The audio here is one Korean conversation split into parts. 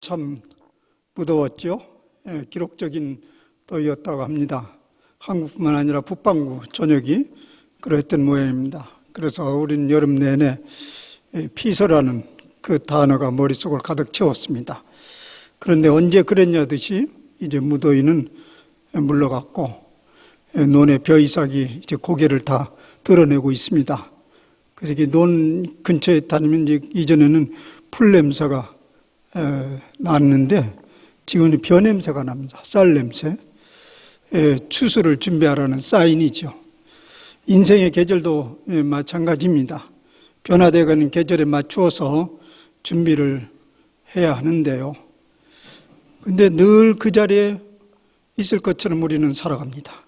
참 무더웠죠. 기록적인 더위였다고 합니다. 한국뿐만 아니라 북반구 전역이 그랬던 모양입니다. 그래서 우린 여름 내내 피서라는 그 단어가 머릿속을 가득 채웠습니다. 그런데 언제 그랬냐듯이 이제 무더위는 물러갔고 논의 벼이삭이 이제 고개를 다 드러내고 있습니다. 그래서 논 근처에 다니면 이전에는 풀 냄새가 났는데 지금은 벼 냄새가 납니다. 쌀 냄새. 추수를 준비하라는 사인이죠. 인생의 계절도 마찬가지입니다. 변화되어가는 계절에 맞추어서 준비를 해야 하는데요. 근데 늘 그 자리에 있을 것처럼 우리는 살아갑니다.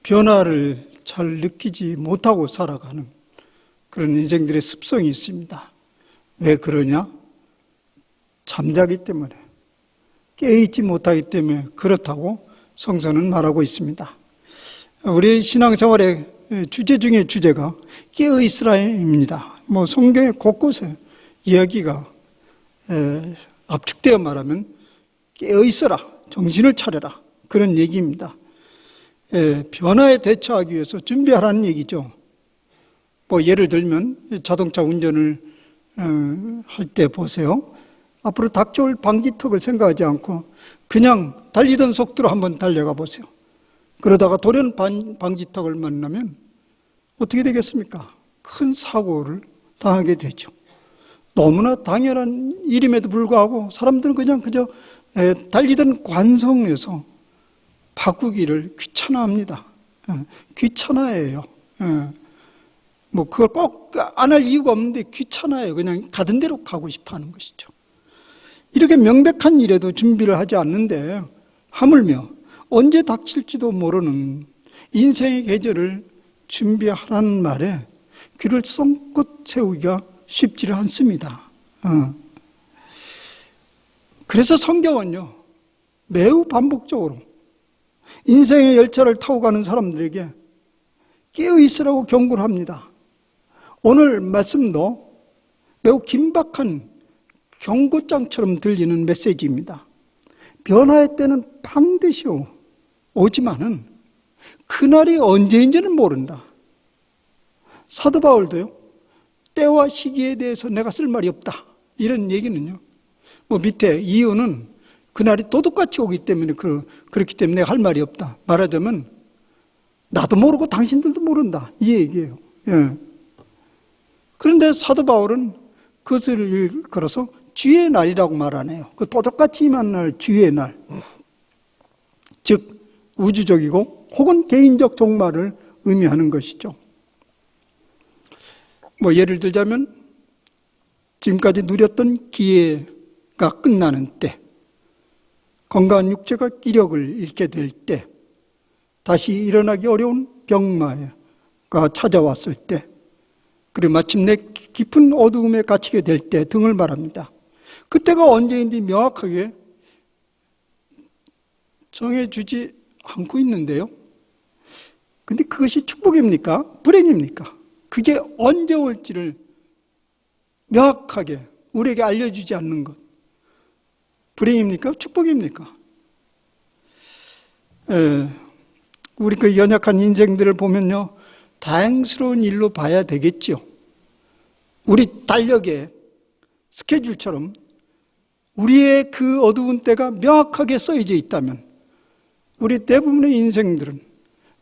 변화를 잘 느끼지 못하고 살아가는 그런 인생들의 습성이 있습니다. 왜 그러냐? 잠자기 때문에, 깨어있지 못하기 때문에 그렇다고 성서는 말하고 있습니다. 우리 신앙생활의 주제 중에 주제가 깨어있으라입니다. 성경의 곳곳에 이야기가 압축되어 말하면 깨어있어라, 정신을 차려라, 그런 얘기입니다. 변화에 대처하기 위해서 준비하라는 얘기죠. 예를 들면 자동차 운전을 할 때 보세요. 앞으로 닥쳐올 방지턱을 생각하지 않고 그냥 달리던 속도로 한번 달려가 보세요. 그러다가 돌연 방지턱을 만나면 어떻게 되겠습니까? 큰 사고를 당하게 되죠. 너무나 당연한 일임에도 불구하고 사람들은 그저 달리던 관성에서 바꾸기를 귀찮아합니다. 귀찮아해요. 그걸 꼭 안 할 이유가 없는데 귀찮아요. 그냥 가던 대로 가고 싶어 하는 것이죠. 이렇게 명백한 일에도 준비를 하지 않는데 하물며 언제 닥칠지도 모르는 인생의 계절을 준비하라는 말에 귀를 쫑긋 세우기가 쉽지를 않습니다. 그래서 성경은요, 매우 반복적으로 인생의 열차를 타고 가는 사람들에게 깨어있으라고 경고를 합니다. 오늘 말씀도 매우 긴박한 경고장처럼 들리는 메시지입니다. 변화의 때는 반드시 오지만은 그날이 언제인지는 모른다. 사도 바울도요, 때와 시기에 대해서 내가 쓸 말이 없다, 이런 얘기는요, 밑에 이유는 그날이 도둑같이 오기 때문에 그렇기 때문에 내가 할 말이 없다. 말하자면 나도 모르고 당신들도 모른다, 이 얘기예요. 그런데 사도 바울은 그것을 일컬어서 주의 날이라고 말하네요. 그 도둑같이 임한 날, 주의 날. 즉 우주적이고 혹은 개인적 종말을 의미하는 것이죠. 예를 들자면 지금까지 누렸던 기회가 끝나는 때, 건강한 육체가 기력을 잃게 될 때, 다시 일어나기 어려운 병마가 찾아왔을 때, 그리고 마침내 깊은 어두움에 갇히게 될 때 등을 말합니다. 그때가 언제인지 명확하게 정해주지 않고 있는데요. 근데 그것이 축복입니까? 불행입니까? 그게 언제 올지를 명확하게 우리에게 알려주지 않는 것, 불행입니까? 축복입니까? 우리 그 연약한 인생들을 보면요, 다행스러운 일로 봐야 되겠죠. 우리 달력의 스케줄처럼 우리의 그 어두운 때가 명확하게 써져 있다면 우리 대부분의 인생들은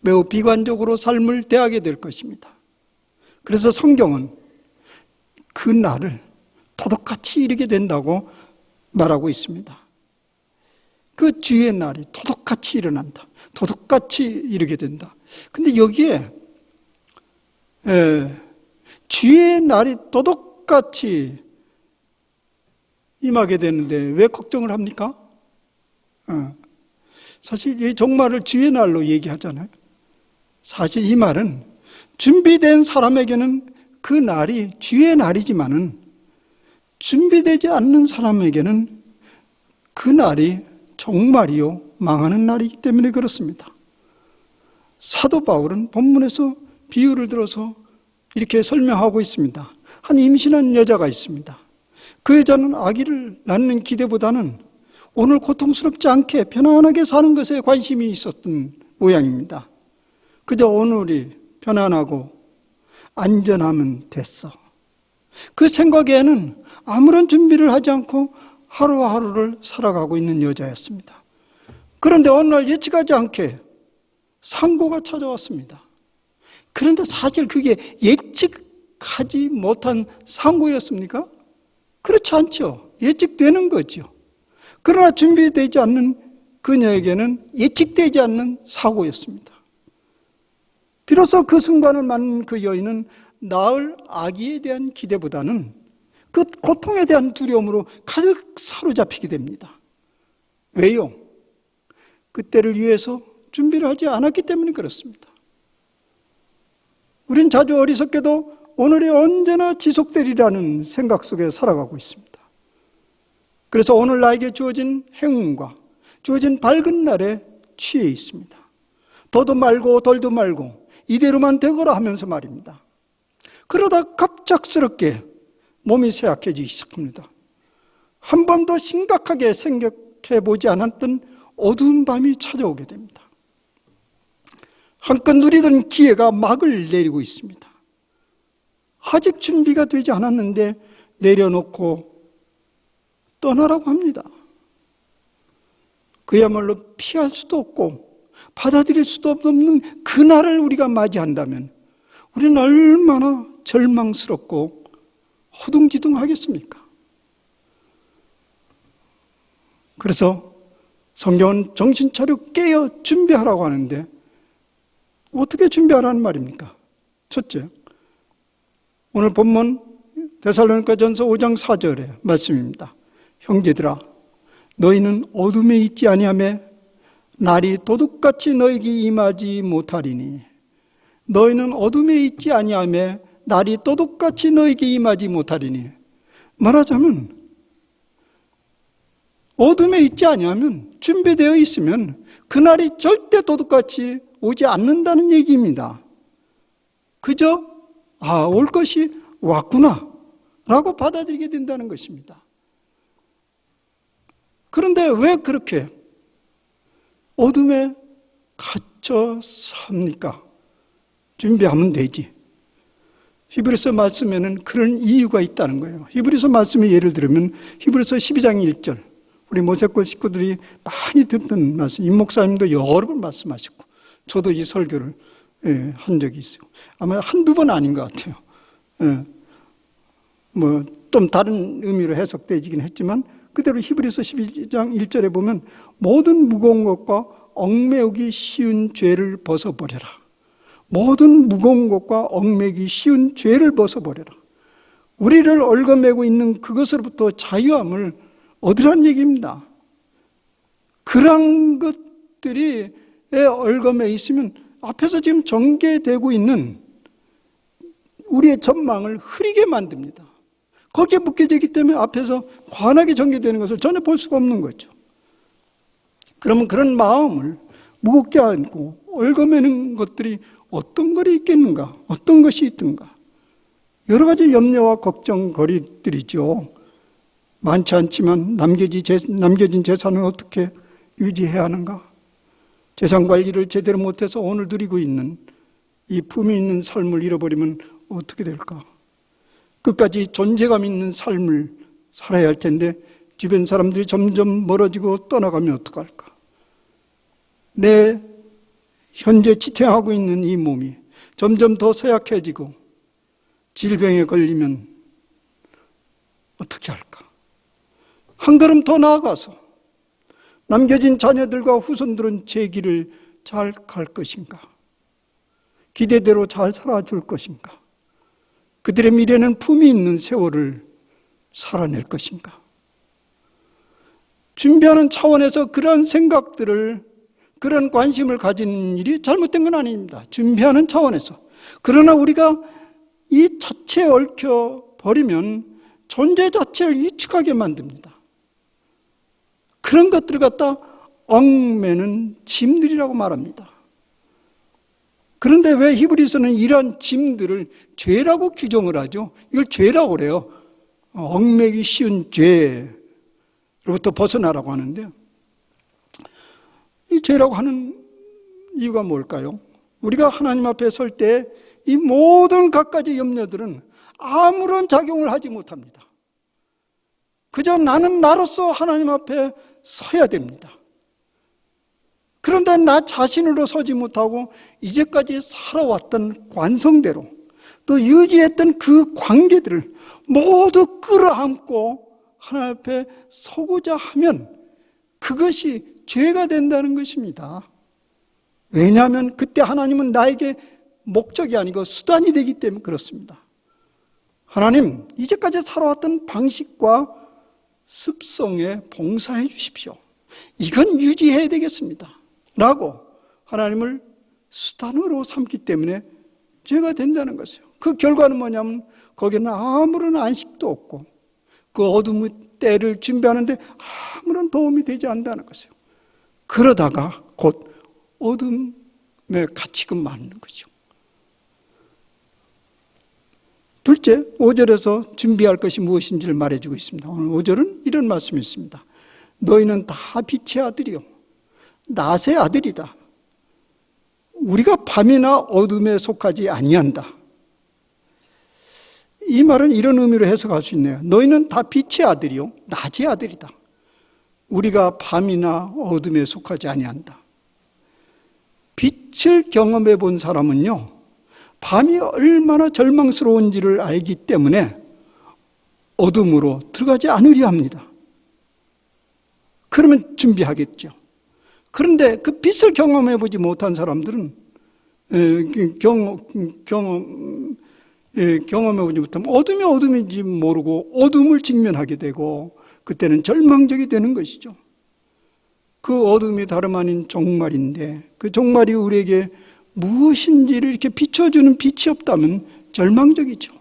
매우 비관적으로 삶을 대하게 될 것입니다. 그래서 성경은 그 날을 도둑같이 이르게 된다고 말하고 있습니다. 그 주의 날이 도둑같이 일어난다. 도둑같이 이르게 된다. 근데 여기에 주의 날이 도둑같이 임하게 되는데 왜 걱정을 합니까? 사실 이 종말을 주의 날로 얘기하잖아요. 사실 이 말은 준비된 사람에게는 그 날이 주의 날이지만은 준비되지 않는 사람에게는 그 날이 종말이요, 망하는 날이기 때문에 그렇습니다. 사도 바울은 본문에서 비유를 들어서 이렇게 설명하고 있습니다. 한 임신한 여자가 있습니다. 그 여자는 아기를 낳는 기대보다는 오늘 고통스럽지 않게 편안하게 사는 것에 관심이 있었던 모양입니다. 그저 오늘이 편안하고 안전하면 됐어. 그 생각에는 아무런 준비를 하지 않고 하루하루를 살아가고 있는 여자였습니다. 그런데 어느 날 예측하지 않게 상고가 찾아왔습니다. 그런데 사실 그게 예측하지 못한 상고였습니까? 그렇지 않죠. 예측되는 거죠. 그러나 준비되지 않는 그녀에게는 예측되지 않는 사고였습니다. 비로소 그 순간을 맞는 그 여인은 낳을 아기에 대한 기대보다는 그 고통에 대한 두려움으로 가득 사로잡히게 됩니다. 왜요? 그때를 위해서 준비를 하지 않았기 때문에 그렇습니다. 우린 자주 어리석게도 오늘이 언제나 지속되리라는 생각 속에 살아가고 있습니다. 그래서 오늘 나에게 주어진 행운과 주어진 밝은 날에 취해 있습니다. 더도 말고 덜도 말고 이대로만 되거라 하면서 말입니다. 그러다 갑작스럽게 몸이 쇠약해지기 시작합니다. 한 번도 심각하게 생각해 보지 않았던 어두운 밤이 찾아오게 됩니다. 한껏 누리던 기회가 막을 내리고 있습니다. 아직 준비가 되지 않았는데 내려놓고 떠나라고 합니다. 그야말로 피할 수도 없고 받아들일 수도 없는 그날을 우리가 맞이한다면 우리는 얼마나 절망스럽고 허둥지둥하겠습니까? 그래서 성경은 정신 차려 깨어 준비하라고 하는데 어떻게 준비하라는 말입니까? 첫째, 오늘 본문 데살로니가전서 5장 4절의 말씀입니다. 형제들아, 너희는 어둠에 있지 아니하며 날이 도둑같이 너희에게 임하지 못하리니 너희는 어둠에 있지 아니하며 날이 도둑같이 너희에게 임하지 못하리니 말하자면 어둠에 있지 아니하면 준비되어 있으면 그날이 절대 도둑같이 오지 않는다는 얘기입니다. 그저 올 것이 왔구나 라고 받아들이게 된다는 것입니다. 그런데 왜 그렇게 어둠에 갇혀 삽니까? 준비하면 되지. 히브리서 말씀에는 그런 이유가 있다는 거예요. 히브리서 말씀의 예를 들면 히브리서 12장 1절 우리 모세골 식구들이 많이 듣던 말씀, 임 목사님도 여러 번 말씀하셨고 저도 이 설교를 한 적이 있어요. 아마 한두 번 아닌 것 같아요. 좀 다른 의미로 해석되긴 했지만 그대로 히브리서 12장 1절에 보면 모든 무거운 것과 얽매우기 쉬운 죄를 벗어버려라. 모든 무거운 것과 얽매기 쉬운 죄를 벗어버려라. 우리를 얽어매고 있는 그것으로부터 자유함을 얻으라는 얘기입니다. 그런 것들이 얽어매 있으면 앞에서 지금 전개되고 있는 우리의 전망을 흐리게 만듭니다. 거기에 묶여지기 때문에 앞에서 환하게 전개되는 것을 전혀 볼 수가 없는 거죠. 그러면 그런 마음을 무겁게 안고 얽어매는 것들이 어떤 것이 있겠는가? 어떤 것이 있든가? 여러 가지 염려와 걱정거리들이죠. 많지 않지만 남겨진 재산은 어떻게 유지해야 하는가? 재산 관리를 제대로 못해서 오늘 누리고 있는 이 품이 있는 삶을 잃어버리면 어떻게 될까? 끝까지 존재감 있는 삶을 살아야 할 텐데 주변 사람들이 점점 멀어지고 떠나가면 어떡할까? 내 현재 지탱하고 있는 이 몸이 점점 더 쇠약해지고 질병에 걸리면 어떻게 할까? 한 걸음 더 나아가서 남겨진 자녀들과 후손들은 제 길을 잘 갈 것인가? 기대대로 잘 살아줄 것인가? 그들의 미래는 품이 있는 세월을 살아낼 것인가? 준비하는 차원에서 그런 생각들을, 그런 관심을 가지는 일이 잘못된 건 아닙니다. 준비하는 차원에서. 그러나 우리가 이 자체에 얽혀버리면 존재 자체를 위축하게 만듭니다. 그런 것들을 갖다 얽매는 짐들이라고 말합니다. 그런데 왜 히브리서는 이러한 짐들을 죄라고 규정을 하죠? 이걸 죄라고 그래요. 얽매기 쉬운 죄로부터 벗어나라고 하는데요. 이 죄라고 하는 이유가 뭘까요? 우리가 하나님 앞에 설 때 이 모든 갖가지 염려들은 아무런 작용을 하지 못합니다. 그저 나는 나로서 하나님 앞에 서야 됩니다. 그런데 나 자신으로 서지 못하고 이제까지 살아왔던 관성대로 또 유지했던 그 관계들을 모두 끌어안고 하나님 앞에 서고자 하면 그것이 죄가 된다는 것입니다. 왜냐하면 그때 하나님은 나에게 목적이 아니고 수단이 되기 때문에 그렇습니다. 하나님, 이제까지 살아왔던 방식과 습성에 봉사해 주십시오. 이건 유지해야 되겠습니다. 라고 하나님을 수단으로 삼기 때문에 죄가 된다는 것이에요. 그 결과는 뭐냐면 거기는 아무런 안식도 없고 그 어둠의 때를 준비하는데 아무런 도움이 되지 않는다는 것이에요. 그러다가 곧 어둠에 갇히고 마는 거죠. 둘째, 5절에서 준비할 것이 무엇인지를 말해주고 있습니다. 오늘 5절은 이런 말씀이 있습니다. 너희는 다 빛의 아들이요 낮의 아들이다. 우리가 밤이나 어둠에 속하지 아니한다. 이 말은 이런 의미로 해석할 수 있네요. 너희는 다 빛의 아들이요 낮의 아들이다. 우리가 밤이나 어둠에 속하지 아니한다. 빛을 경험해 본 사람은요, 밤이 얼마나 절망스러운지를 알기 때문에 어둠으로 들어가지 않으려 합니다. 그러면 준비하겠죠. 그런데 그 빛을 경험해 보지 못한 사람들은 경험해 보지 못하면 어둠이 어둠인지 모르고 어둠을 직면하게 되고 그때는 절망적이 되는 것이죠. 그 어둠이 다름 아닌 종말인데 그 종말이 우리에게 무엇인지를 이렇게 비춰주는 빛이 없다면 절망적이죠.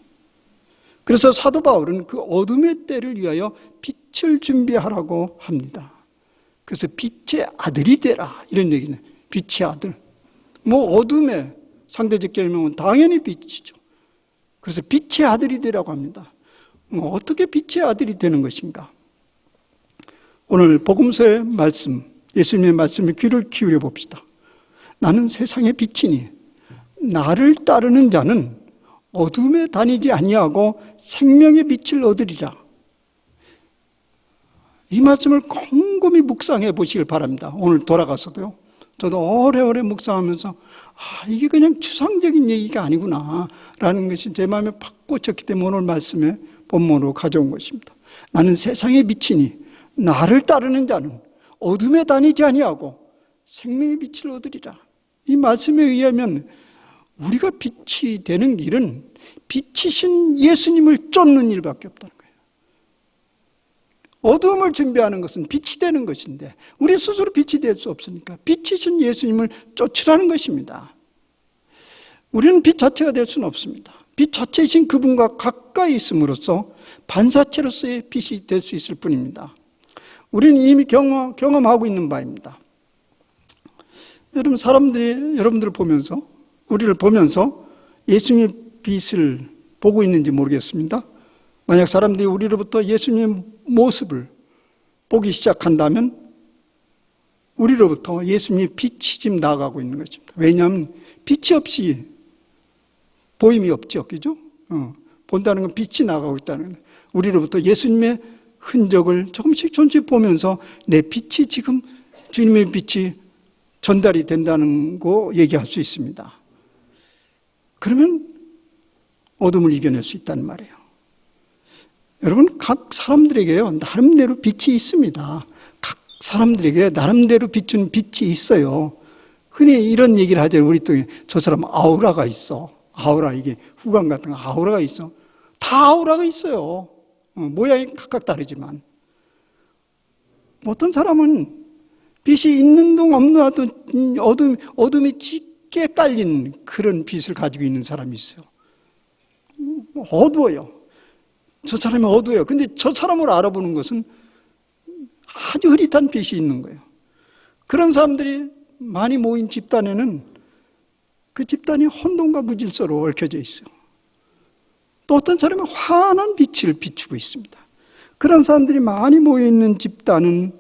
그래서 사도 바울은 그 어둠의 때를 위하여 빛을 준비하라고 합니다. 그래서 빛의 아들이 되라 이런 얘기는 빛의 아들. 뭐 어둠의 상대적 결명은 당연히 빛이죠. 그래서 빛의 아들이 되라고 합니다. 어떻게 빛의 아들이 되는 것인가? 오늘 복음서의 말씀, 예수님의 말씀에 귀를 기울여 봅시다. 나는 세상의 빛이니 나를 따르는 자는 어둠에 다니지 아니하고 생명의 빛을 얻으리라. 이 말씀을 곰곰이 묵상해 보시길 바랍니다. 오늘 돌아가서도요. 저도 오래오래 묵상하면서 이게 그냥 추상적인 얘기가 아니구나 라는 것이 제 마음에 팍 꽂혔기 때문에 오늘 말씀에 본문으로 가져온 것입니다. 나는 세상의 빛이니 나를 따르는 자는 어둠에 다니지 아니하고 생명의 빛을 얻으리라. 이 말씀에 의하면 우리가 빛이 되는 길은 빛이신 예수님을 쫓는 일밖에 없다는 거예요. 어둠을 준비하는 것은 빛이 되는 것인데 우리 스스로 빛이 될 수 없으니까 빛이신 예수님을 쫓으라는 것입니다. 우리는 빛 자체가 될 수는 없습니다. 빛 자체이신 그분과 가까이 있음으로써 반사체로서의 빛이 될 수 있을 뿐입니다. 우리는 이미 경험하고 있는 바입니다. 여러분, 사람들이 여러분들을 보면서, 우리를 보면서 예수님의 빛을 보고 있는지 모르겠습니다. 만약 사람들이 우리로부터 예수님의 모습을 보기 시작한다면 우리로부터 예수님의 빛이 지금 나아가고 있는 것입니다. 왜냐하면 빛이 없이 보임이 없죠, 그죠? 본다는 건 빛이 나가고 있다는 거예요. 우리로부터 예수님의 흔적을 조금씩 보면서 내 빛이 지금 주님의 빛이 전달이 된다는 거 얘기할 수 있습니다. 그러면 어둠을 이겨낼 수 있다는 말이에요. 여러분, 각 사람들에게요 나름대로 빛이 있습니다. 각 사람들에게 나름대로 비추는 빛이 있어요. 흔히 이런 얘기를 하죠. 우리 또 저 사람 아우라가 있어. 아우라, 이게 후광 같은 거 아우라가 있어. 다 아우라가 있어요. 모양이 각각 다르지만 어떤 사람은 빛이 있는 동 없는 동 어둠이 짙게 깔린 그런 빛을 가지고 있는 사람이 있어요. 어두워요. 저 사람이 어두워요. 근데 저 사람을 알아보는 것은 아주 흐릿한 빛이 있는 거예요. 그런 사람들이 많이 모인 집단에는 그 집단이 혼돈과 무질서로 얽혀져 있어요. 또 어떤 사람은 환한 빛을 비추고 있습니다. 그런 사람들이 많이 모여있는 집단은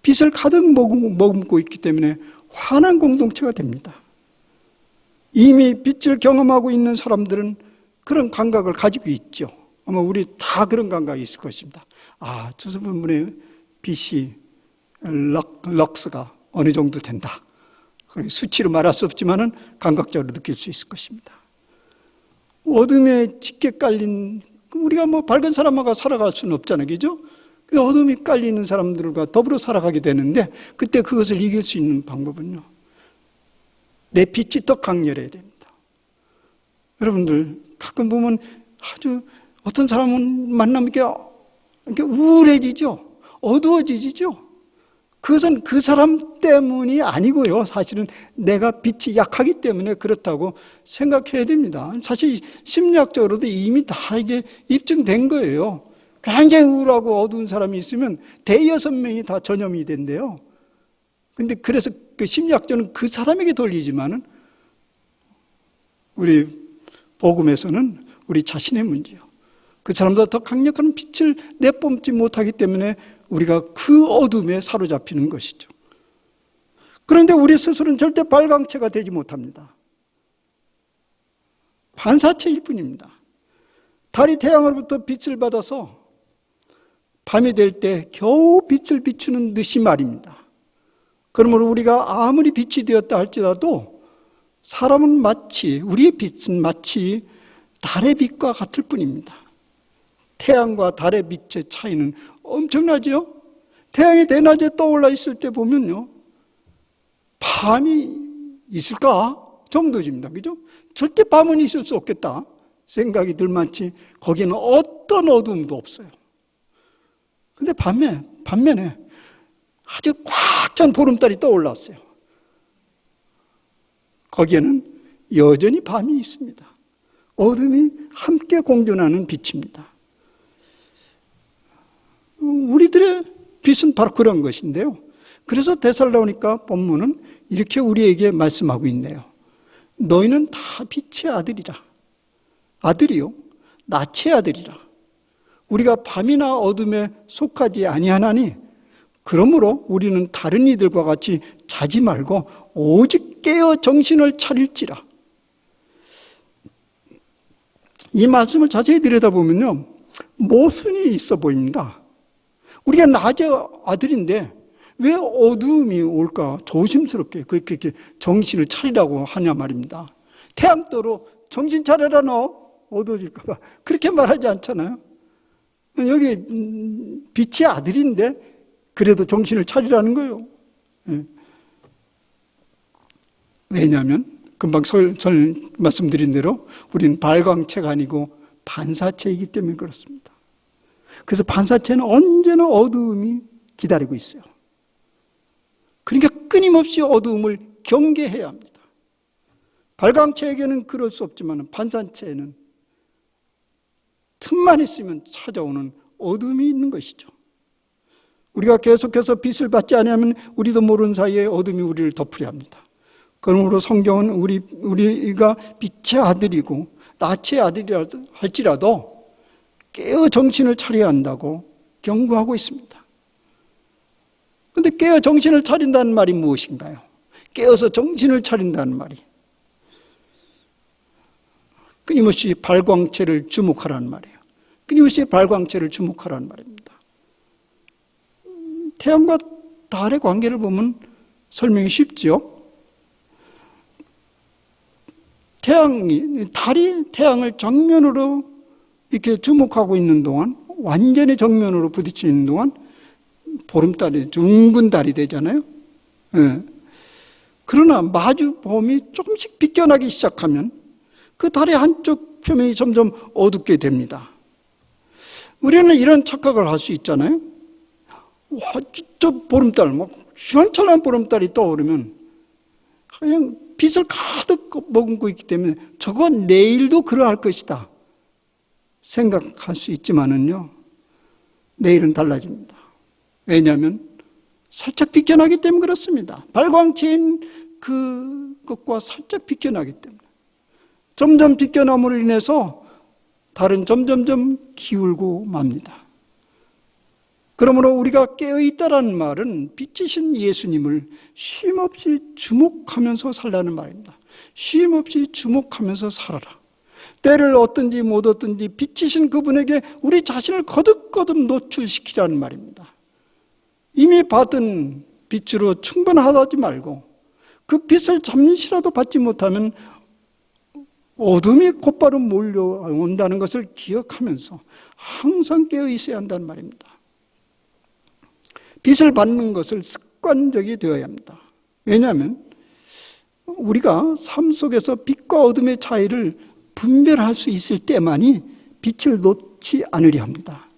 빛을 가득 머금고 있기 때문에 환한 공동체가 됩니다. 이미 빛을 경험하고 있는 사람들은 그런 감각을 가지고 있죠. 아마 우리 다 그런 감각이 있을 것입니다. 아, 저 분의 빛이 럭스가 어느 정도 된다. 수치로 말할 수 없지만은 감각적으로 느낄 수 있을 것입니다. 어둠에 짙게 깔린, 우리가 뭐 밝은 사람하고 살아갈 수는 없잖아요. 그죠? 어둠이 깔리는 사람들과 더불어 살아가게 되는데, 그때 그것을 이길 수 있는 방법은요, 내 빛이 더 강렬해야 됩니다. 여러분들 가끔 보면 아주 어떤 사람은 만나면 이렇게 우울해지죠. 어두워지죠. 그것은 그 사람 때문이 아니고요. 사실은 내가 빛이 약하기 때문에 그렇다고 생각해야 됩니다. 사실 심리학적으로도 이미 다 이게 입증된 거예요. 굉장히 우울하고 어두운 사람이 있으면 대여섯 명이 다 전염이 된대요. 근데 그래서 그 심리학적으로는 그 사람에게 돌리지만은 우리 복음에서는 우리 자신의 문제요. 그 사람보다 더 강력한 빛을 내뿜지 못하기 때문에 우리가 그 어둠에 사로잡히는 것이죠. 그런데 우리 스스로는 절대 발광체가 되지 못합니다. 반사체일 뿐입니다. 달이 태양으로부터 빛을 받아서 밤이 될 때 겨우 빛을 비추는 듯이 말입니다. 그러므로 우리가 아무리 빛이 되었다 할지라도 사람은 마치, 우리의 빛은 마치 달의 빛과 같을 뿐입니다. 태양과 달의 빛의 차이는 엄청나죠? 태양이 대낮에 떠올라 있을 때 보면요, 밤이 있을까 정도입니다. 그죠? 절대 밤은 있을 수 없겠다 생각이 들만치 거기는 어떤 어둠도 없어요. 근데 반면에 아주 꽉 찬 보름달이 떠올랐어요. 거기에는 여전히 밤이 있습니다. 어둠이 함께 공존하는 빛입니다. 우리들의 빛은 바로 그런 것인데요. 그래서 데살로니가 본문은 이렇게 우리에게 말씀하고 있네요. 너희는 다 빛의 아들이라. 아들이요, 낯의 아들이라. 우리가 밤이나 어둠에 속하지 아니하나니 그러므로 우리는 다른 이들과 같이 자지 말고 오직 깨어 정신을 차릴지라. 이 말씀을 자세히 들여다보면요, 모순이 있어 보입니다. 우리가 낮의 아들인데 왜 어두움이 올까 조심스럽게 그렇게 정신을 차리라고 하냐 말입니다. 태양 떠로 정신 차려라 너 어두워질까 봐 그렇게 말하지 않잖아요. 여기 빛의 아들인데 그래도 정신을 차리라는 거예요. 왜냐하면 금방 말씀드린 대로 우리는 발광체가 아니고 반사체이기 때문에 그렇습니다. 그래서 반사체는 언제나 어두움이 기다리고 있어요. 그러니까 끊임없이 어두움을 경계해야 합니다. 발광체에게는 그럴 수 없지만 반사체에는 틈만 있으면 찾아오는 어둠이 있는 것이죠. 우리가 계속해서 빛을 받지 않으면 우리도 모르는 사이에 어둠이 우리를 덮으려 합니다. 그러므로 성경은 우리가 빛의 아들이고 낯의 아들이라 할지라도 깨어 정신을 차려야 한다고 경고하고 있습니다. 그런데 깨어 정신을 차린다는 말이 무엇인가요? 깨어서 정신을 차린다는 말이 끊임없이 발광체를 주목하라는 말이에요. 끊임없이 발광체를 주목하라는 말입니다. 태양과 달의 관계를 보면 설명이 쉽죠. 달이 태양을 정면으로 이렇게 주목하고 있는 동안, 완전히 정면으로 부딪혀 있는 동안 보름달이 둥근 달이 되잖아요. 그러나 마주 범위 조금씩 비껴나기 시작하면 그 달의 한쪽 표면이 점점 어둡게 됩니다. 우리는 이런 착각을 할 수 있잖아요. 와, 저 보름달, 막 시원찮은 보름달이 떠오르면 그냥 빛을 가득 머금고 있기 때문에 저거 내일도 그러할 것이다 생각할 수 있지만은요, 내일은 달라집니다. 왜냐하면 살짝 비껴나기 때문에 그렇습니다. 발광체인 그것과 살짝 비껴나기 때문에 점점 비껴남으로 인해서 달은 점점점 기울고 맙니다. 그러므로 우리가 깨어있다라는 말은 빛이신 예수님을 쉼없이 주목하면서 살라는 말입니다. 쉼없이 주목하면서 살아라. 때를 얻든지 못 얻든지 빛이신 그분에게 우리 자신을 거듭거듭 노출시키라는 말입니다. 이미 받은 빛으로 충분하다지 말고 그 빛을 잠시라도 받지 못하면 어둠이 곧바로 몰려온다는 것을 기억하면서 항상 깨어 있어야 한다는 말입니다. 빛을 받는 것을 습관적이 되어야 합니다. 왜냐하면 우리가 삶 속에서 빛과 어둠의 차이를 분별할 수 있을 때만이 빛을 놓지 않으려 합니다.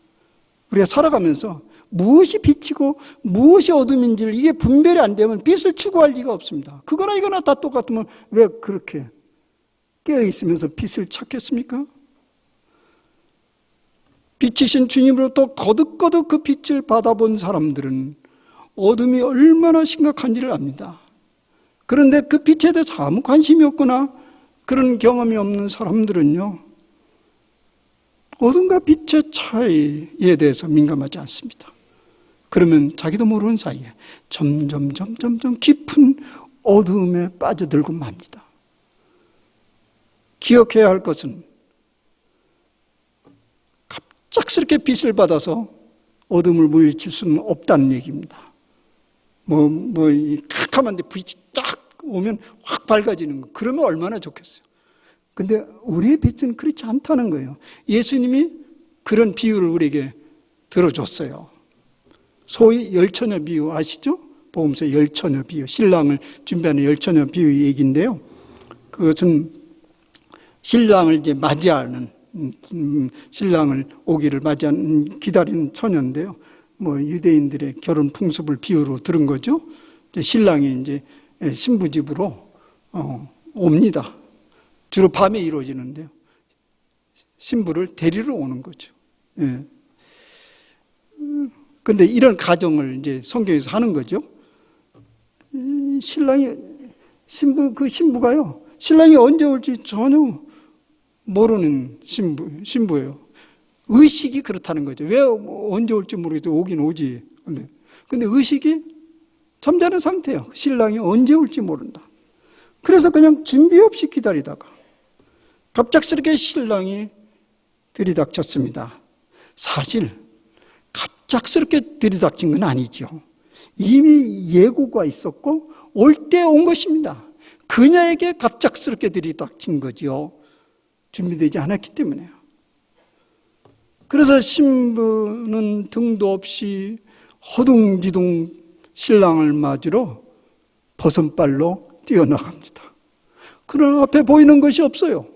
우리가 살아가면서 무엇이 빛이고 무엇이 어둠인지를 이게 분별이 안 되면 빛을 추구할 리가 없습니다. 그거나 이거나 다 똑같으면 왜 그렇게 깨어있으면서 빛을 찾겠습니까? 빛이신 주님으로부터 거듭거듭 그 빛을 받아본 사람들은 어둠이 얼마나 심각한지를 압니다. 그런데 그 빛에 대해서 아무 관심이 없거나 그런 경험이 없는 사람들은요, 어둠과 빛의 차이에 대해서 민감하지 않습니다. 그러면 자기도 모르는 사이에 점점 깊은 어둠에 빠져들고 맙니다. 기억해야 할 것은 갑작스럽게 빛을 받아서 어둠을 물리칠 수는 없다는 얘기입니다. 이 캄캄한데 빛이 딱 오면 확 밝아지는 거. 그러면 얼마나 좋겠어요. 근데 우리의 빛은 그렇지 않다는 거예요. 예수님이 그런 비유를 우리에게 들어줬어요. 소위 열처녀 비유 아시죠? 복음서 열처녀 비유, 신랑을 준비하는 열처녀 비유 얘기인데요. 그것은 신랑을 이제 맞이하는, 신랑을 오기를 맞이하는 기다리는 처녀인데요. 유대인들의 결혼 풍습을 비유로 들은 거죠. 신랑이 이제 신부 집으로 옵니다. 주로 밤에 이루어지는데요. 신부를 데리러 오는 거죠. 그런데 이런 가정을 이제 성경에서 하는 거죠. 신부가요, 신랑이 언제 올지 전혀 모르는 신부예요. 의식이 그렇다는 거죠. 왜 언제 올지 모르겠도 오긴 오지. 근데 의식이 잠자는 상태예요. 신랑이 언제 올지 모른다. 그래서 그냥 준비 없이 기다리다가 갑작스럽게 신랑이 들이닥쳤습니다. 사실 갑작스럽게 들이닥친 건 아니죠. 이미 예고가 있었고 올 때 온 것입니다. 그녀에게 갑작스럽게 들이닥친 거죠. 준비되지 않았기 때문에요. 그래서 신부는 등도 없이 허둥지둥 신랑을 맞으러 버선발로 뛰어나갑니다. 그러나 앞에 보이는 것이 없어요.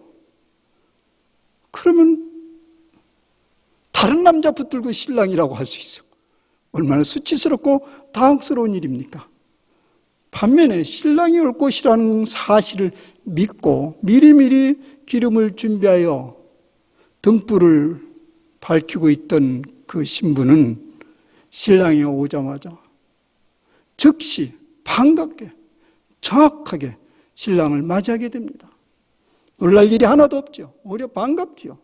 그러면 다른 남자 붙들고 신랑이라고 할 수 있어요. 얼마나 수치스럽고 당혹스러운 일입니까? 반면에 신랑이 올 것이라는 사실을 믿고 미리미리 기름을 준비하여 등불을 밝히고 있던 그 신부는 신랑이 오자마자 즉시 반갑게 정확하게 신랑을 맞이하게 됩니다. 놀랄 일이 하나도 없죠. 오히려 반갑죠.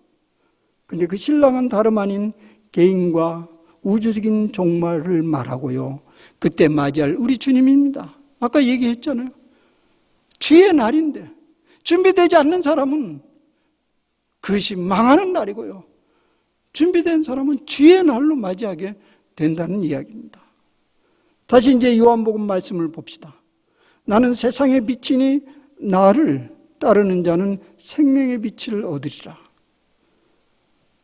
근데 그 신랑은 다름 아닌 개인과 우주적인 종말을 말하고요. 그때 맞이할 우리 주님입니다. 아까 얘기했잖아요. 주의 날인데 준비되지 않는 사람은 그것이 망하는 날이고요. 준비된 사람은 주의 날로 맞이하게 된다는 이야기입니다. 다시 이제 요한복음 말씀을 봅시다. 나는 세상의 빛이니 나를 따르는 자는 생명의 빛을 얻으리라.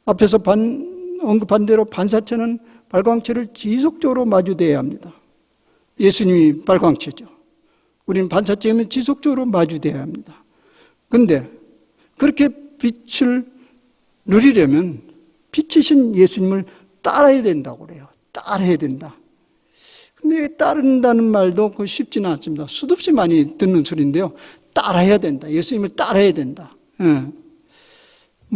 앞에서 언급한 대로 반사체는 발광체를 지속적으로 마주대해야 합니다. 예수님이 발광체죠. 우리는 반사체면 지속적으로 마주대해야 합니다. 그런데 그렇게 빛을 누리려면 빛이신 예수님을 따라야 된다고 그래요. 따라야 된다. 근데 따른다는 말도 그 쉽지는 않습니다. 수없이 많이 듣는 소리인데요. 따라야 된다. 예수님을 따라야 된다.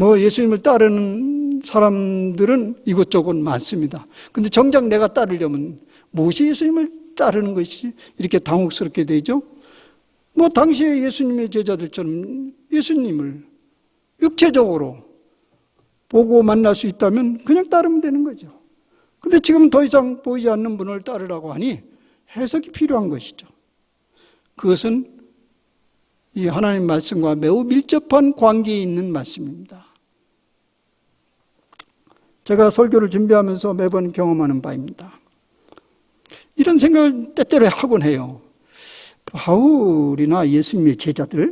예수님을 따르는 사람들은 이것저것 많습니다. 근데 정작 내가 따르려면 무엇이 예수님을 따르는 것이 이렇게 당혹스럽게 되죠? 당시에 예수님의 제자들처럼 예수님을 육체적으로 보고 만날 수 있다면 그냥 따르면 되는 거죠. 근데 지금 더 이상 보이지 않는 분을 따르라고 하니 해석이 필요한 것이죠. 그것은 이 하나님 말씀과 매우 밀접한 관계에 있는 말씀입니다. 제가 설교를 준비하면서 매번 경험하는 바입니다. 이런 생각을 때때로 하곤 해요. 바울이나 예수님의 제자들도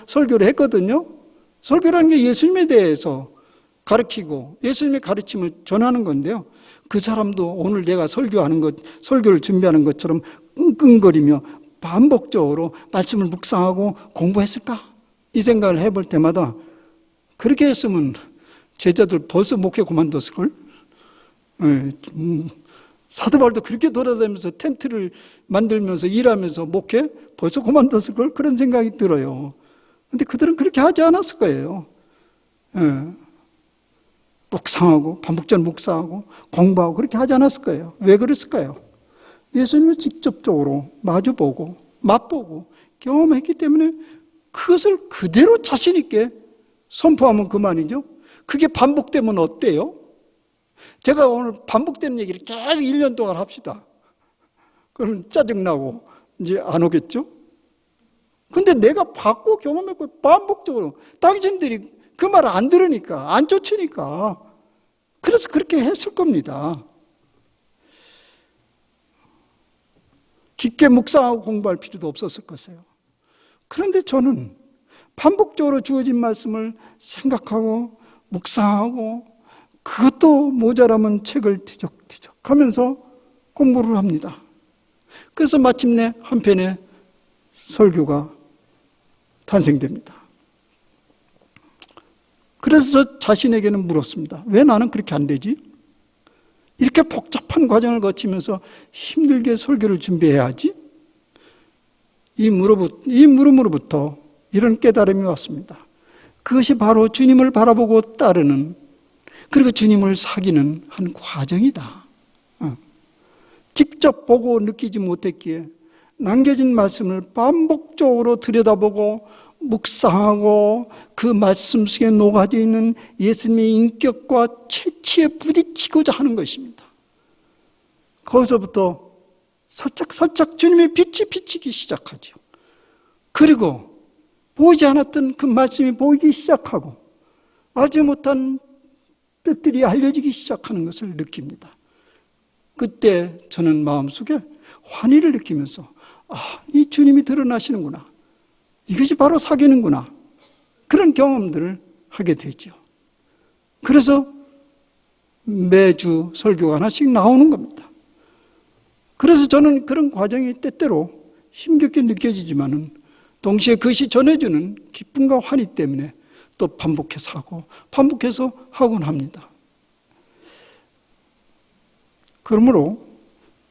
설교를 했거든요. 설교라는 게 예수님에 대해서 가르치고 예수님의 가르침을 전하는 건데요. 그 사람도 오늘 내가 설교를 준비하는 것처럼 끙끙거리며 반복적으로 말씀을 묵상하고 공부했을까? 이 생각을 해볼 때마다 그렇게 했으면 제자들 벌써 목회 그만뒀을걸? 사도 바울도 그렇게 돌아다니면서 텐트를 만들면서 일하면서 목회 벌써 그만뒀을걸? 그런 생각이 들어요. 근데 그들은 그렇게 하지 않았을 거예요. 묵상하고 반복적으로 묵상하고 공부하고 그렇게 하지 않았을 거예요. 왜 그랬을까요? 예수님을 직접적으로 마주보고 맛보고 경험했기 때문에 그것을 그대로 자신 있게 선포하면 그만이죠. 그게 반복되면 어때요? 제가 오늘 반복되는 얘기를 계속 1년 동안 합시다. 그럼 짜증나고 이제 안 오겠죠? 근데 내가 받고 경험했고 반복적으로 당신들이 그 말을 안 들으니까 안 쫓으니까 그래서 그렇게 했을 겁니다. 깊게 묵상하고 공부할 필요도 없었을 것이에요. 그런데 저는 반복적으로 주어진 말씀을 생각하고 묵상하고 그것도 모자라면 책을 뒤적뒤적 하면서 공부를 합니다. 그래서 마침내 한 편의 설교가 탄생됩니다. 그래서 자신에게는 물었습니다. 왜 나는 그렇게 안 되지? 이렇게 복잡한 과정을 거치면서 힘들게 설교를 준비해야 하지? 이 물음으로부터 이런 깨달음이 왔습니다. 그것이 바로 주님을 바라보고 따르는, 그리고 주님을 사귀는 한 과정이다. 직접 보고 느끼지 못했기에 남겨진 말씀을 반복적으로 들여다보고 묵상하고 그 말씀 속에 녹아져 있는 예수님의 인격과 체치에 부딪히고자 하는 것입니다. 거기서부터 살짝 주님의 빛이 비치기 시작하죠. 그리고 보이지 않았던 그 말씀이 보이기 시작하고 알지 못한 뜻들이 알려지기 시작하는 것을 느낍니다. 그때 저는 마음속에 환희를 느끼면서 이 주님이 드러나시는구나. 이것이 바로 사귀는구나. 그런 경험들을 하게 되죠. 그래서 매주 설교가 하나씩 나오는 겁니다. 그래서 저는 그런 과정이 때때로 힘겹게 느껴지지만은 동시에 그것이 전해주는 기쁨과 환희 때문에 또 반복해서 하고 반복해서 하곤 합니다. 그러므로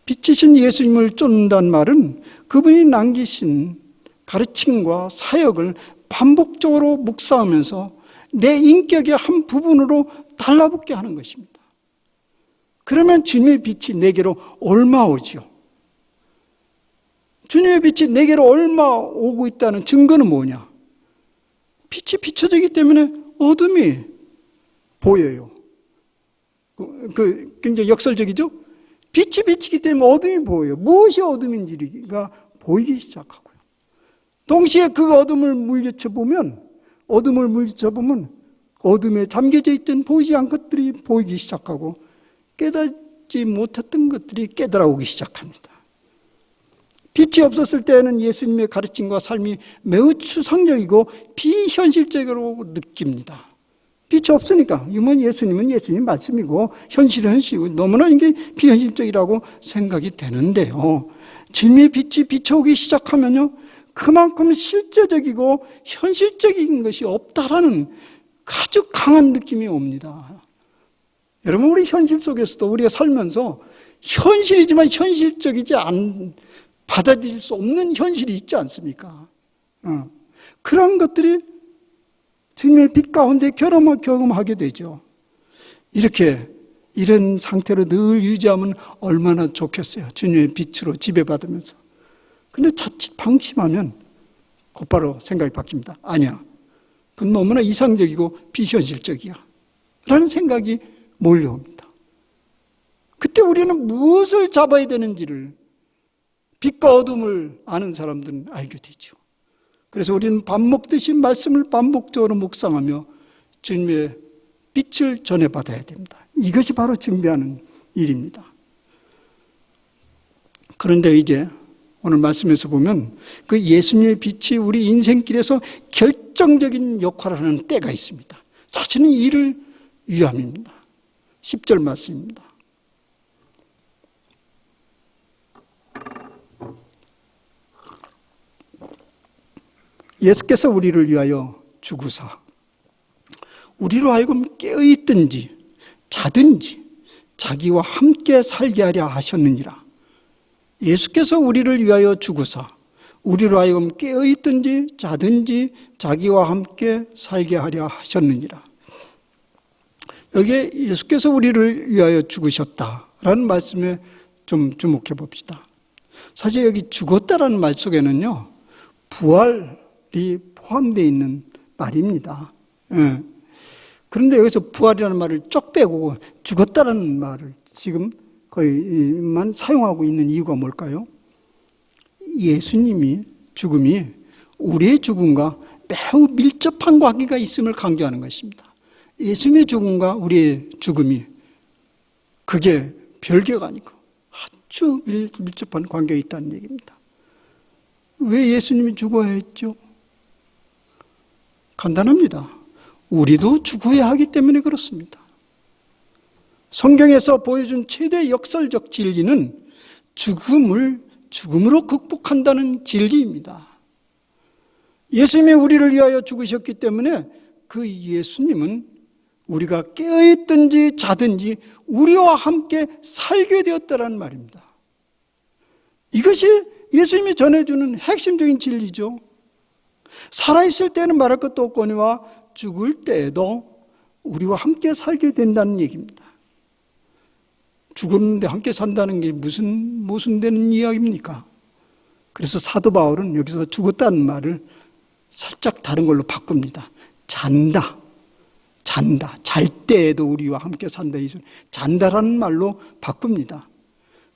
빛이신 예수님을 쫓는다는 말은 그분이 남기신 가르침과 사역을 반복적으로 묵상하면서 내 인격의 한 부분으로 달라붙게 하는 것입니다. 그러면 주님의 빛이 내게로 얼마 오죠? 주님의 빛이 내게로 얼마 오고 있다는 증거는 뭐냐? 빛이 비춰지기 때문에 어둠이 보여요. 굉장히 역설적이죠? 빛이 비치기 때문에 어둠이 보여요. 무엇이 어둠인지가 보이기 시작하고요. 동시에 그 어둠을 물리쳐 보면 어둠에 잠겨져 있던 보이지 않은 것들이 보이기 시작하고 깨닫지 못했던 것들이 깨달아오기 시작합니다. 빛이 없었을 때에는 예수님의 가르침과 삶이 매우 추상적이고 비현실적으로 느낍니다. 빛이 없으니까 예수님은 예수님 말씀이고 현실은 현실이고 너무나 이게 비현실적이라고 생각이 되는데요. 주님의 빛이 비춰오기 시작하면요, 그만큼 실제적이고 현실적인 것이 없다라는 아주 강한 느낌이 옵니다. 여러분, 우리 현실 속에서도 우리가 살면서 현실이지만 현실적이지 받아들일 수 없는 현실이 있지 않습니까? 그런 것들이 주님의 빛 가운데 경험하게 되죠. 이런 상태로 늘 유지하면 얼마나 좋겠어요. 주님의 빛으로 지배받으면서. 근데 자칫 방심하면 곧바로 생각이 바뀝니다. 아니야. 그건 너무나 이상적이고 비현실적이야 라는 생각이 몰려옵니다. 그때 우리는 무엇을 잡아야 되는지를, 빛과 어둠을 아는 사람들은 알게 되죠. 그래서 우리는 밥 먹듯이 말씀을 반복적으로 묵상하며 주님의 빛을 전해받아야 됩니다. 이것이 바로 준비하는 일입니다. 그런데 이제 오늘 말씀에서 보면 그 예수님의 빛이 우리 인생길에서 결정적인 역할을 하는 때가 있습니다. 사실은 이를 위함입니다. 10절 말씀입니다. 예수께서 우리를 위하여 죽으사 우리로 하여금 깨어있든지 자든지 자기와 함께 살게 하려 하셨느니라. 예수께서 우리를 위하여 죽으사 우리로 하여금 깨어있든지 자든지 자기와 함께 살게 하려 하셨느니라. 여기에 예수께서 우리를 위하여 죽으셨다라는 말씀에 좀 주목해 봅시다. 사실 여기 죽었다라는 말 속에는요, 부활이 포함되어 있는 말입니다. 그런데 여기서 부활이라는 말을 쪽 빼고 죽었다라는 말을 지금 거의만 사용하고 있는 이유가 뭘까요? 예수님이 죽음이 우리의 죽음과 매우 밀접한 관계가 있음을 강조하는 것입니다. 예수님의 죽음과 우리의 죽음이 그게 별개가 아니고 아주 밀접한 관계가 있다는 얘기입니다. 왜 예수님이 죽어야 했죠? 간단합니다. 우리도 죽어야 하기 때문에 그렇습니다. 성경에서 보여준 최대 역설적 진리는 죽음으로 극복한다는 진리입니다. 예수님이 우리를 위하여 죽으셨기 때문에 그 예수님은 우리가 깨어있든지 자든지 우리와 함께 살게 되었다는 말입니다. 이것이 예수님이 전해주는 핵심적인 진리죠. 살아있을 때는 말할 것도 없거니와 죽을 때에도 우리와 함께 살게 된다는 얘기입니다. 죽었는데 함께 산다는 게 무슨 모순되는 이야기입니까? 그래서 사도 바울은 여기서 죽었다는 말을 살짝 다른 걸로 바꿉니다. 잔다. 잘 때에도 우리와 함께 산다. 잔다라는 말로 바꿉니다.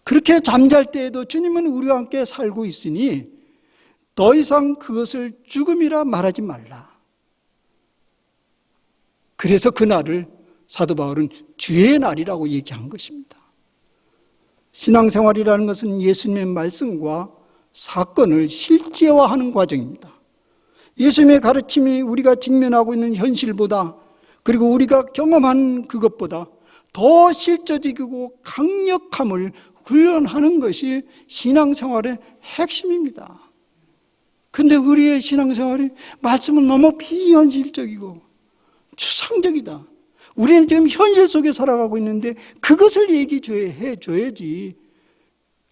그렇게 잠잘 때에도 주님은 우리와 함께 살고 있으니 더 이상 그것을 죽음이라 말하지 말라. 그래서 그날을 사도 바울은 주의 날이라고 얘기한 것입니다. 신앙생활이라는 것은 예수님의 말씀과 사건을 실제화하는 과정입니다. 예수님의 가르침이 우리가 직면하고 있는 현실보다, 그리고 우리가 경험한 그것보다 더 실제적이고 강력함을 훈련하는 것이 신앙생활의 핵심입니다. 그런데 우리의 신앙생활이 말씀은 너무 비현실적이고 추상적이다. 우리는 지금 현실 속에 살아가고 있는데 그것을 얘기해 줘야지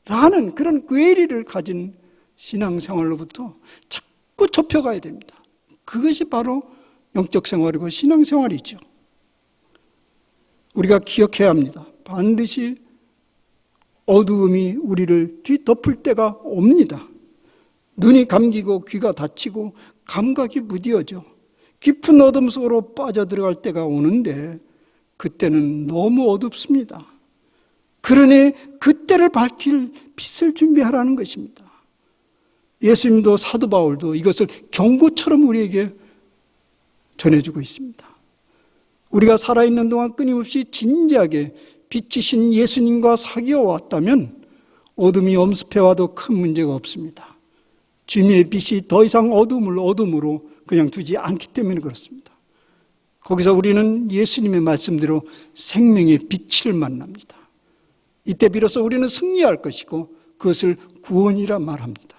라는 그런 꾀리를 가진 신앙생활로부터 자꾸 좁혀가야 됩니다. 그것이 바로 영적 생활이고 신앙생활이죠. 우리가 기억해야 합니다. 반드시 어두움이 우리를 뒤덮을 때가 옵니다. 눈이 감기고 귀가 닫히고 감각이 무뎌져 깊은 어둠 속으로 빠져들어갈 때가 오는데 그때는 너무 어둡습니다. 그러니 그때를 밝힐 빛을 준비하라는 것입니다. 예수님도 사도 바울도 이것을 경고처럼 우리에게 전해주고 있습니다. 우리가 살아있는 동안 끊임없이 진지하게 빛이신 예수님과 사귀어 왔다면 어둠이 엄습해와도 큰 문제가 없습니다. 주님의 빛이 더 이상 어둠을 어둠으로 그냥 두지 않기 때문에 그렇습니다. 거기서 우리는 예수님의 말씀대로 생명의 빛을 만납니다. 이때 비로소 우리는 승리할 것이고 그것을 구원이라 말합니다.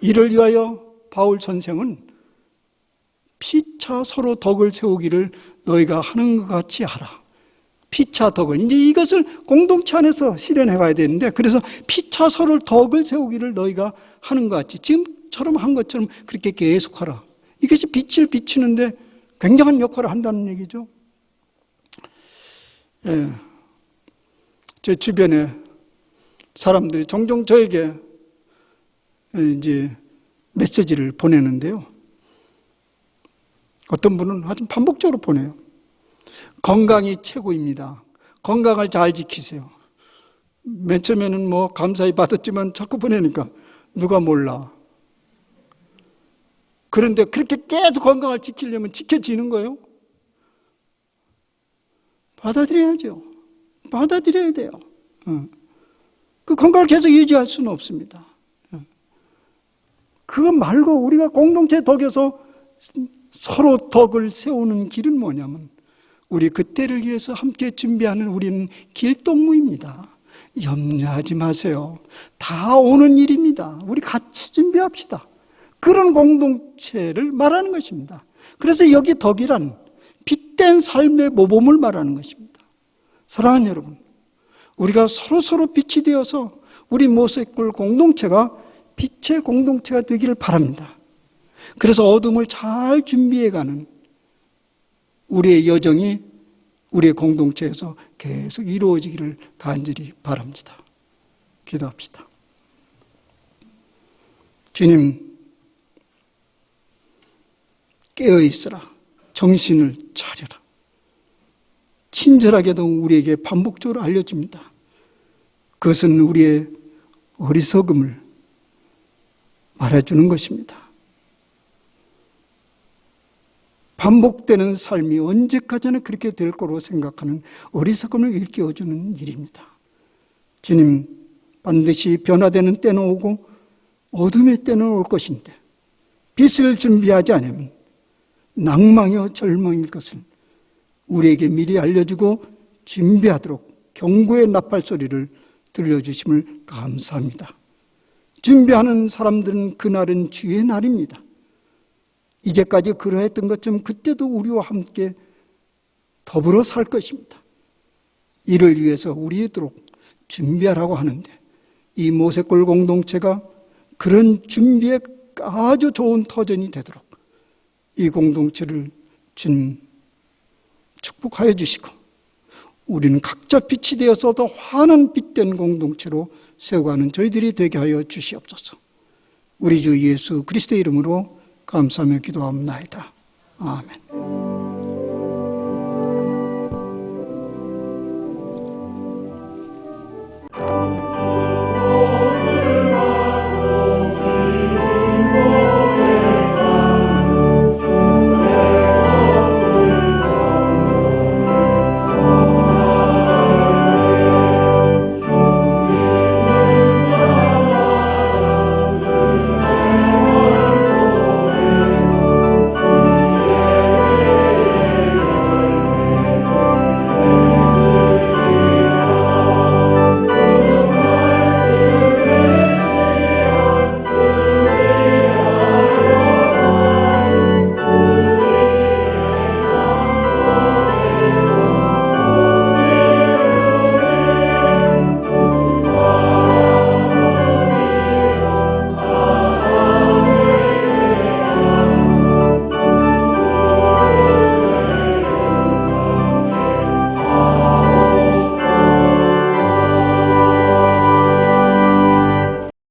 이를 위하여 바울 선생은 피차 서로 덕을 세우기를 너희가 하는 것 같이 하라. 피차 덕을, 이제 이것을 공동체 안에서 실현해 가야 되는데, 그래서 피차 서로 덕을 세우기를 너희가 하는 것 같이, 지금처럼 한 것처럼 그렇게 계속하라. 이것이 빛을 비추는데 굉장한 역할을 한다는 얘기죠. 예. 제 주변에 사람들이 종종 저에게 이제 메시지를 보내는데요. 어떤 분은 아주 반복적으로 보내요. 건강이 최고입니다. 건강을 잘 지키세요. 맨 처음에는 뭐 감사히 받았지만 자꾸 보내니까 누가 몰라. 그런데 그렇게 계속 건강을 지키려면 지켜지는 거예요? 받아들여야죠. 받아들여야 돼요. 그 건강을 계속 유지할 수는 없습니다. 그거 말고 우리가 공동체 덕에서 서로 덕을 세우는 길은 뭐냐면 우리 그때를 위해서 함께 준비하는 우리는 길동무입니다. 염려하지 마세요. 다 오는 일입니다. 우리 같이 준비합시다. 그런 공동체를 말하는 것입니다. 그래서 여기 덕이란 빛된 삶의 모범을 말하는 것입니다. 사랑하는 여러분, 우리가 서로 빛이 되어서 우리 모세골 공동체가 빛의 공동체가 되기를 바랍니다. 그래서 어둠을 잘 준비해가는 우리의 여정이 우리의 공동체에서 계속 이루어지기를 간절히 바랍니다. 기도합시다. 주님, 깨어있으라. 정신을 차려라. 친절하게도 우리에게 반복적으로 알려줍니다. 그것은 우리의 어리석음을 말해주는 것입니다. 반복되는 삶이 언제까지나 그렇게 될 거로 생각하는 어리석음을 일깨워주는 일입니다. 주님, 반드시 변화되는 때는 오고 어둠의 때는 올 것인데 빛을 준비하지 않으면 낭망이요 절망일 것을 우리에게 미리 알려주고 준비하도록 경고의 나팔 소리를 들려주심을 감사합니다. 준비하는 사람들은 그날은 주의 날입니다. 이제까지 그러했던 것처럼 그때도 우리와 함께 더불어 살 것입니다. 이를 위해서 우리에도록 준비하라고 하는데 이 모세골 공동체가 그런 준비에 아주 좋은 터전이 되도록 이 공동체를 주님 축복하여 주시고 우리는 각자 빛이 되어서 더 환한 빛된 공동체로 세워가는 저희들이 되게 하여 주시옵소서. 우리 주 예수 그리스도의 이름으로 감사하며 기도합니다. 아멘.